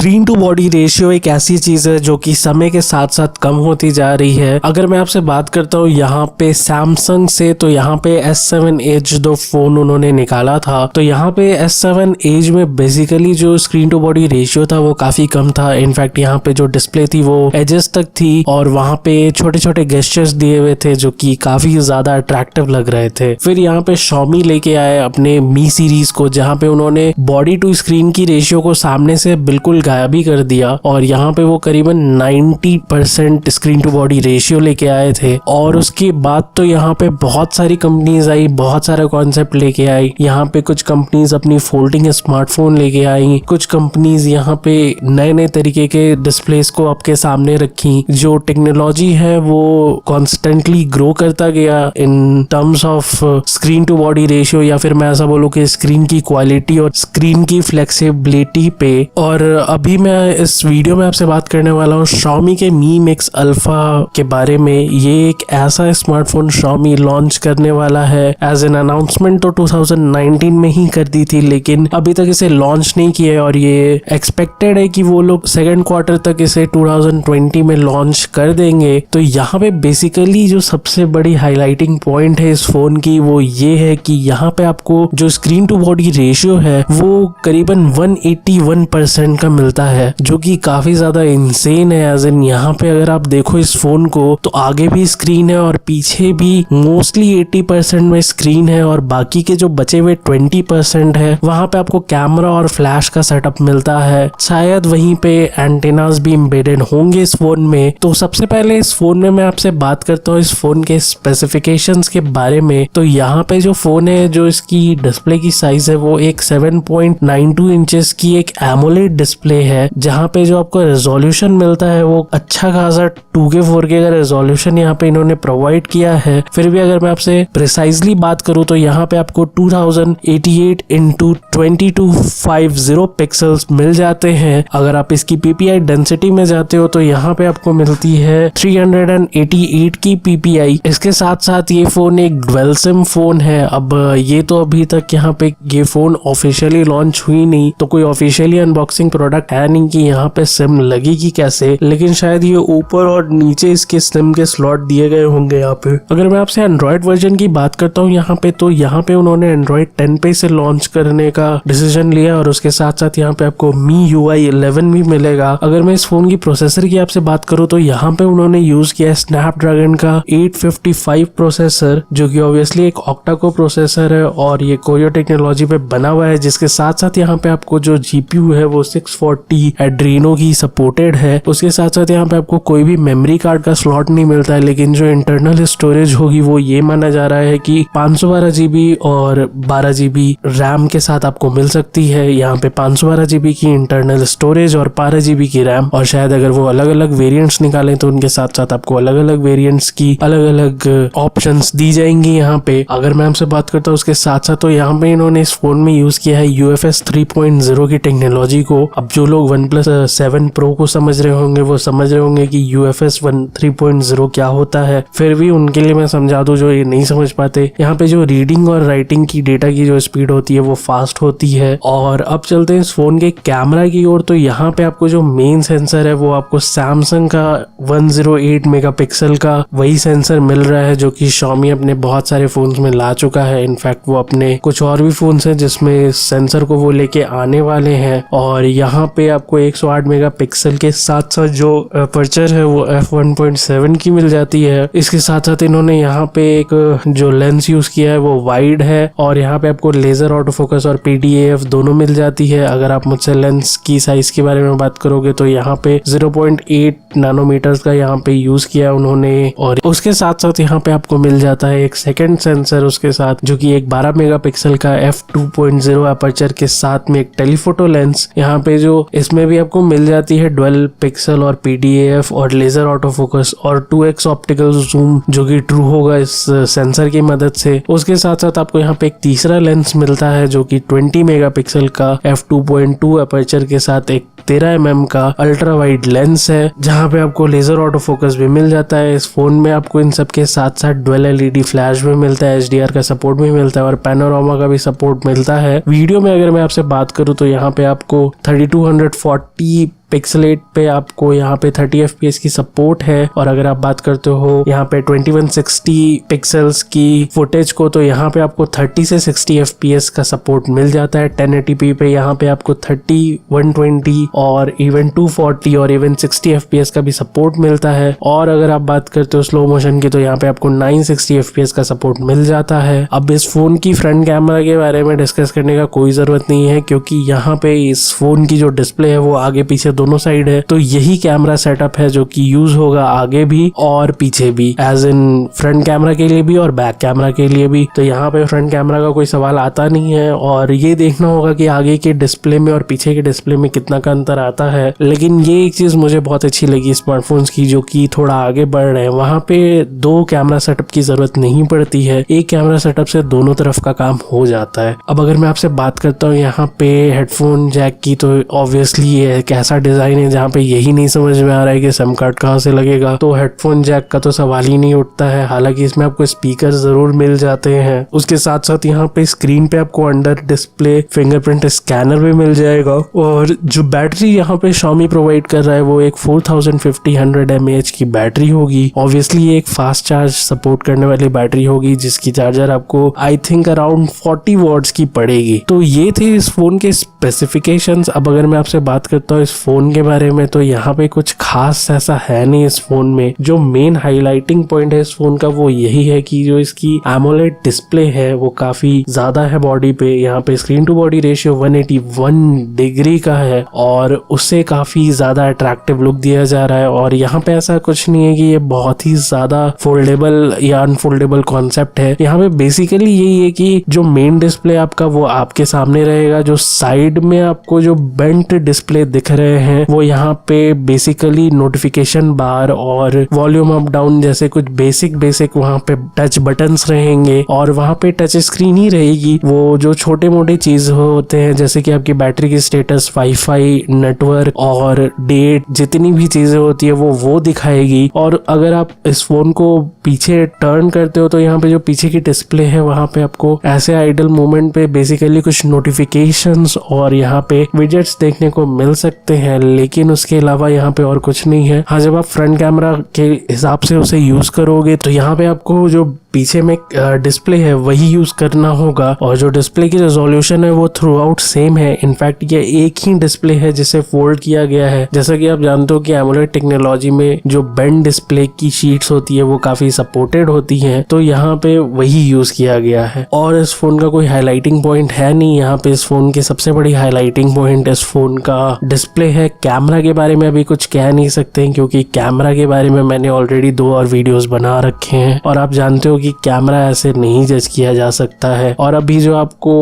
Screen to body ratio एक ऐसी चीज है जो कि समय के साथ साथ कम होती जा रही है। अगर मैं आपसे बात करता हूँ यहाँ पे सैमसंग से, तो यहाँ पे S7 Edge जो फोन उन्होंने निकाला था, तो यहाँ पे S7 Edge में बेसिकली जो स्क्रीन टू बॉडी रेशियो था वो काफी कम था। इनफैक्ट यहाँ पे जो डिस्प्ले थी वो एजेस तक थी और वहाँ पे छोटे छोटे गेस्चर्स दिए हुए थे जो कि काफी ज्यादा अट्रैक्टिव लग रहे थे। फिर यहाँ पे Xiaomi लेके आए अपने Mi सीरीज को, जहाँ पे उन्होंने बॉडी टू स्क्रीन की रेशियो को सामने से बिल्कुल गायब ही कर दिया और यहाँ पे वो करीबन 90% स्क्रीन टू बॉडी रेशियो लेके आए थे। और उसके बाद तो यहाँ पे बहुत सारी कंपनीज आई, बहुत सारे कॉन्सेप्ट लेके आई। यहाँ पे कुछ कंपनीज अपनी फोल्डिंग स्मार्टफोन लेके आई, कुछ कंपनीज यहाँ पे नए नए तरीके के डिस्प्लेस को आपके सामने रखी। जो टेक्नोलॉजी है वो कॉन्स्टेंटली ग्रो करता गया in terms of screen to body ratio, या फिर मैं ऐसा बोलूँ कि स्क्रीन की क्वालिटी और स्क्रीन की फ्लेक्सिबिलिटी पे। और अभी मैं इस वीडियो में आपसे बात करने वाला हूँ Xiaomi के Mi Mix Alpha के बारे में। ये एक ऐसा स्मार्टफोन Xiaomi लॉन्च करने वाला है। एज एन अनाउंसमेंट तो 2019 में ही कर दी थी, लेकिन अभी तक इसे लॉन्च नहीं किया है और ये एक्सपेक्टेड है कि वो लोग सेकेंड क्वार्टर तक इसे 2020 में लॉन्च कर देंगे। तो यहाँ पे बेसिकली जो सबसे बड़ी हाईलाइटिंग पॉइंट है इस फोन की वो ये है कि यहाँ पे आपको जो स्क्रीन टू बॉडी रेशियो है वो करीबन 181% का मिलता है, जो कि काफी ज्यादा इंसेन है। एज इन यहाँ पे अगर आप देखो इस फोन को तो आगे भी स्क्रीन है और पीछे भी मोस्टली 80% में स्क्रीन है और बाकी के जो बचे हुए 20% है वहां पे आपको कैमरा और फ्लैश का सेटअप मिलता है। शायद वहीं पे एंटेनास भी एम्बेडेड होंगे इस फोन में। तो सबसे पहले इस फोन में मैं आपसे बात करता हूँ इस फोन के स्पेसिफिकेशंस के बारे में। तो यहाँ पे जो फोन है, जो इसकी डिस्प्ले की साइज है वो एक 7.92 इंचेस की एक एमोलेड डिस्प्ले है, जहाँ पे जो आपको रेजोल्यूशन मिलता है वो अच्छा खासा 2K 4K का रेजोल्यूशन यहाँ पे इन्होंने प्रोवाइड किया है। फिर भी अगर मैं आपसे प्रिसाइजली बात करूँ तो यहाँ पे आपको 2088x2250 पिक्सल्स मिल जाते हैं। अगर आप इसकी PPI डेंसिटी में जाते हो तो यहाँ पे आपको मिलती है 388 की PPI। इसके साथ साथ ये फोन एक ड्वेल सिम फोन है। अब ये तो अभी तक यहाँ पे ये फोन ऑफिशियली लॉन्च हुई नहीं, तो कोई ऑफिशियली अनबॉक्सिंग प्रोडक्ट है नहीं कि यहाँ पे सिम लगेगी कैसे, लेकिन शायद ये ऊपर और नीचे इसके सिम के स्लॉट दिए गए होंगे यहाँ पे। अगर मैं आपसे एंड्रॉइड वर्जन की बात करता हूँ यहाँ पे, तो यहाँ पे उन्होंने एंड्रॉइड 10 पे से लॉन्च करने का डिसीजन लिया और उसके साथ साथ यहाँ पे आपको MIUI 11 भी मिलेगा। अगर मैं इस फोन की प्रोसेसर की आपसे बात करूँ तो यहाँ पे उन्होंने यूज किया है स्नैपड्रैगन का 855 प्रोसेसर, जो कि ऑब्वियसली एक ऑक्टा कोर प्रोसेसर है और ये कोरियो टेक्नोलॉजी पे बना हुआ है। जिसके साथ साथ यहाँ पे आपको जो GPU है वो 640 एड्रीनो की सपोर्टेड है। उसके साथ साथ यहाँ पे आपको कोई भी मेमोरी कार्ड का स्लॉट नहीं मिलता है, लेकिन जो इंटरनल स्टोरेज होगी वो ये माना जा रहा है कि 512 GB और 12 GB रैम के साथ आपको मिल सकती है। यहाँ पे 512 GB की इंटरनल स्टोरेज और 12 GB की रैम, और शायद अगर वो अलग अलग वेरिएंट्स निकालें तो उनके साथ साथ आपको अलग अलग वेरिएंट्स की अलग अलग ऑप्शंस दी जाएंगी यहाँ पे। अगर मैं आपसे बात करता हूँ उसके साथ साथ, तो यहाँ पे इन्होंने इस फोन में यूज किया है UFS 3.0 की टेक्नोलॉजी को। अब जो लोग OnePlus 7 Pro को समझ रहे होंगे वो समझ रहे होंगे कि UFS 3.0 क्या होता है। फिर भी उनके लिए मैं समझा दूं जो ये नहीं समझ पाते। यहाँ पे जो रीडिंग और राइटिंग की डेटा की जो स्पीड होती है वो फास्ट होती है। और अब चलते हैं इस फोन के कैमरा की ओर। तो यहाँ पे आपको जो मेन सेंसर है वो आपको सैमसंग का 108 मेगापिक्सल का वही सेंसर मिल रहा है जो कि Xiaomi अपने बहुत सारे फोन्स में ला चुका है। इनफैक्ट वो अपने कुछ और भी फोन्स हैं जिसमें सेंसर को वो लेके आने वाले हैं। और यहाँ पे आपको 108 मेगापिक्सल के साथ साथ जो अपर्चर है वो f1.7 की मिल जाती है। इसके साथ साथ इन्होंने यहाँ पे एक जो लेंस यूज किया है वो वाइड है और यहाँ पे आपको लेजर ऑटो फोकस और PDAF दोनों मिल जाती है। अगर आप मुझसे लेंस की साइज के बारे में बात करोगे तो यहाँ पे 0.8 नैनोमीटर्स का यहाँ पे यूज किया है उन्होंने। और उसके साथ साथ यहाँ पे आपको मिल जाता है एक सेकंड सेंसर उसके साथ, जो कि एक 12 मेगापिक्सल का f2.0 अपर्चर के साथ में एक टेलीफोटो लेंस। यहाँ पे जो इसमें भी आपको मिल जाती है 12 पिक्सल और PDAF और लेजर ऑटो फोकस और 2x ऑप्टिकल जूम, जो कि ट्रू होगा इस सेंसर की मदद से। उसके साथ साथ आपको यहाँ पे एक तीसरा लेंस मिलता है जो कि 20 मेगापिक्सल का f2.2 अपर्चर के साथ एक 13 mm का अल्ट्रा वाइड लेंस है, जहाँ पे आपको लेजर ऑटो फोकस भी मिल जाता है। इस फोन में आपको इन सब के साथ साथ डुअल LED फ्लैश भी मिलता है, HDR का सपोर्ट भी मिलता है और पैनोरामा का भी सपोर्ट मिलता है। वीडियो में अगर मैं आपसे बात करूँ तो यहाँ पे आपको 3200 240 पिक्सलेट पे आपको यहाँ पे 30 FPS की सपोर्ट है। और अगर आप बात करते हो यहाँ पे 2160 पिक्सल्स की फुटेज को, तो यहाँ पे आपको 30 से 60 FPS का सपोर्ट मिल जाता है। 1080p पे यहाँ पे आपको 30, 120 और इवन 240 और इवन 60 FPS का भी सपोर्ट मिलता है। और अगर आप बात करते हो स्लो मोशन की, तो यहाँ पे आपको 960 FPS का सपोर्ट मिल जाता है। अब इस फोन की फ्रंट कैमरा के बारे में डिस्कस करने का कोई जरूरत नहीं है, क्योंकि यहाँ पे इस फोन की जो डिस्प्ले है वो आगे पीछे दोनों साइड है, तो यही कैमरा सेटअप है जो कि यूज होगा आगे भी और पीछे भी, एज इन फ्रंट कैमरा के लिए भी और बैक कैमरा के लिए भी। तो यहाँ पे फ्रंट कैमरा का कोई सवाल आता नहीं है, और ये देखना होगा कि आगे के डिस्प्ले में और पीछे के डिस्प्ले में कितना का अंतर आता है। लेकिन ये एक चीज मुझे बहुत अच्छी लगी स्मार्टफोन्स की, जो कि थोड़ा आगे बढ़ रहे हैं। वहां पे 2 कैमरा सेटअप की जरूरत नहीं पड़ती है, एक कैमरा सेटअप से दोनों तरफ का काम हो जाता है। अब अगर मैं आपसे बात करता हूँ यहाँ पे हेडफोन जैक की, तो ऑब्वियसली ये एक ऐसा डिजाइन है जहाँ पे यही नहीं समझ में आ रहा है कि सिम कार्ड कहाँ से लगेगा, तो हेडफोन जैक का तो सवाल ही नहीं उठता है। हालांकि इसमें आपको स्पीकर जरूर मिल जाते हैं। उसके साथ साथ यहाँ पे स्क्रीन पे आपको अंडर डिस्प्ले फिंगरप्रिंट स्कैनर भी मिल जाएगा। और जो बैटरी यहाँ पे Xiaomi प्रोवाइड कर रहा है वो एक 4500 mAh की बैटरी होगी। ऑब्वियसली ये एक फास्ट चार्ज सपोर्ट करने वाली बैटरी होगी, जिसकी चार्जर आपको आई थिंक अराउंड 40 वॉट्स की पड़ेगी। तो ये थे इस फोन के स्पेसिफिकेशंस। अब अगर मैं आपसे बात करता हूँ इस फोन के बारे में, तो यहाँ पे कुछ खास ऐसा है नहीं इस फोन में। जो मेन हाईलाइटिंग पॉइंट है इस फोन का वो यही है कि जो इसकी एमोलेड डिस्प्ले है वो काफी ज्यादा है बॉडी पे। यहाँ पे screen to body ratio 181 degree का है, और उससे काफी ज्यादा अट्रैक्टिव लुक दिया जा रहा है। और यहाँ पे ऐसा कुछ नहीं है कि ये बहुत ही ज्यादा फोल्डेबल या अनफोल्डेबल कॉन्सेप्ट है। यहाँ पे बेसिकली यही है कि जो मेन डिस्प्ले आपका वो आपके सामने रहेगा, जो साइड में आपको जो बेंट डिस्प्ले दिख रहे हैं वो यहाँ पे बेसिकली नोटिफिकेशन बार और वॉल्यूम अप डाउन जैसे कुछ बेसिक वहाँ पे टच बटन्स रहेंगे, और वहाँ पे टच स्क्रीन ही रहेगी। वो जो छोटे मोटे चीज होते हैं जैसे कि आपकी बैटरी की स्टेटस, वाईफाई, नेटवर्क और डेट, जितनी भी चीजें होती है वो दिखाएगी। और अगर आप इस फोन को पीछे टर्न करते हो, तो यहाँ पे जो पीछे की डिस्प्ले है वहाँ पे आपको ऐसे आइडल मोमेंट पे बेसिकली कुछ नोटिफिकेशंस और यहाँ पे विजेट्स देखने को मिल सकते हैं, लेकिन उसके अलावा यहाँ पे और कुछ नहीं है। हाँ, जब आप फ्रंट कैमरा के हिसाब से उसे यूज करोगे तो यहाँ पे आपको जो पीछे में डिस्प्ले है वही यूज करना होगा, और जो डिस्प्ले की रेजोल्यूशन है वो थ्रू आउट सेम है। इनफैक्ट ये एक ही डिस्प्ले है जिसे फोल्ड किया गया है। जैसा कि आप जानते हो कि एमोलेड टेक्नोलॉजी में जो बेंड डिस्प्ले की शीट्स होती है वो काफी सपोर्टेड होती हैं, तो यहाँ पे वही यूज किया गया है। और इस फोन का कोई हाईलाइटिंग पॉइंट है नहीं। यहाँ पे इस फोन की सबसे बड़ी हाईलाइटिंग पॉइंट इस फोन का डिस्प्ले है। कैमरा के बारे में अभी कुछ कह नहीं सकते, क्योंकि कैमरा के बारे में मैंने ऑलरेडी 2 और वीडियोस बना रखे हैं, और आप जानते हो कि कैमरा ऐसे नहीं जज किया जा सकता है। और अभी जो आपको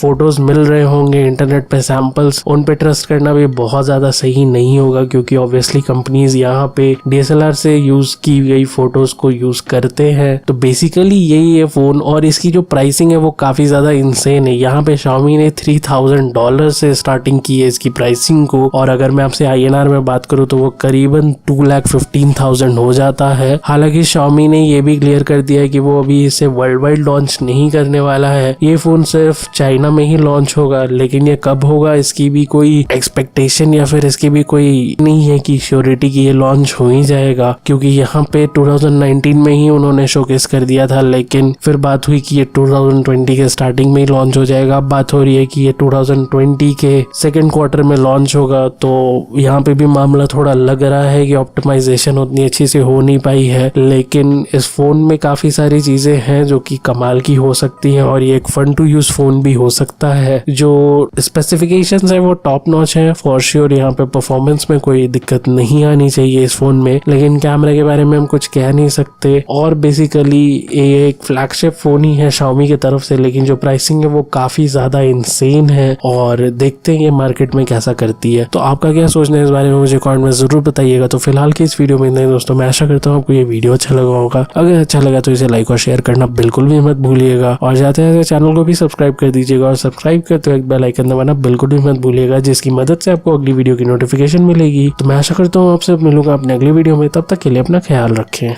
फोटोज मिल रहे होंगे इंटरनेट पे सैंपल्स, उन पे ट्रस्ट करना भी बहुत ज्यादा सही नहीं होगा, क्योंकि ऑब्वियसली कंपनीज यहाँ पे DSLR से यूज की गई फोटोज को यूज करते हैं। तो बेसिकली यही है फोन, और इसकी जो प्राइसिंग है वो काफी ज्यादा इंसेन है। यहाँ पे Xiaomi ने $3000 से स्टार्टिंग की है इसकी प्राइसिंग को, और अगर मैं आपसे INR में बात करूँ तो वो करीबन 2,15,000 हो जाता है। हालांकि Xiaomi ने ये भी क्लियर कर दिया है कि वो अभी इसे वर्ल्ड वाइड लॉन्च नहीं करने वाला है। ये फोन सिर्फ चाइना में ही लॉन्च होगा, लेकिन ये कब होगा इसकी भी कोई एक्सपेक्टेशन या फिर इसकी भी कोई नहीं है कि श्योरिटी की ये लॉन्च हो ही जाएगा, क्योंकि यहाँ पे 2019 में ही उन्होंने शोकेस कर दिया था, लेकिन फिर बात हुई कि ये 2020 के स्टार्टिंग में ही लॉन्च हो जाएगा। अब बात हो रही है कि ये 2020 के सेकेंड क्वार्टर में लॉन्च होगा। तो यहाँ पे भी मामला थोड़ा लग रहा है कि ऑप्टिमाइजेशन उतनी अच्छी से हो नहीं पाई है, लेकिन इस फोन में काफी सारी चीजें हैं जो कि कमाल की हो सकती हैं, और ये एक फन टू यूज फोन भी हो सकता है। जो स्पेसिफिकेशंस है वो टॉप नॉच है फॉर श्योर। यहाँ पे परफॉर्मेंस में कोई दिक्कत नहीं आनी चाहिए इस फोन में, लेकिन कैमरे के बारे में हम कुछ कह नहीं सकते। और बेसिकली ये एक फ्लैगशिप फोन ही है Xiaomi की तरफ से, लेकिन जो प्राइसिंग है वो काफी ज्यादा इंसेन है, और देखते हैं ये मार्केट में कैसा करती है। तो आपका क्या सोचना है इस बारे में मुझे कमेंट में जरूर बताइएगा। तो फिलहाल की इस वीडियो में नहीं दोस्तों, मैं आशा करता हूँ आपको ये वीडियो अच्छा लगा होगा। अगर अच्छा लगा तो इसे लाइक और शेयर करना बिल्कुल भी मत भूलिएगा, और जाते हैं चैनल को भी सब्सक्राइब कर दीजिएगा, और सब्सक्राइब करते हुए बेल आइकन दबाना बिल्कुल भी मत भूलिएगा, जिसकी मदद से आपको अगली वीडियो की नोटिफिकेशन मिलेगी। तो मैं आशा करता हूँ आपसे मिलूंगा अपने अगली वीडियो में। तब तक के लिए अपना ख्याल रखें।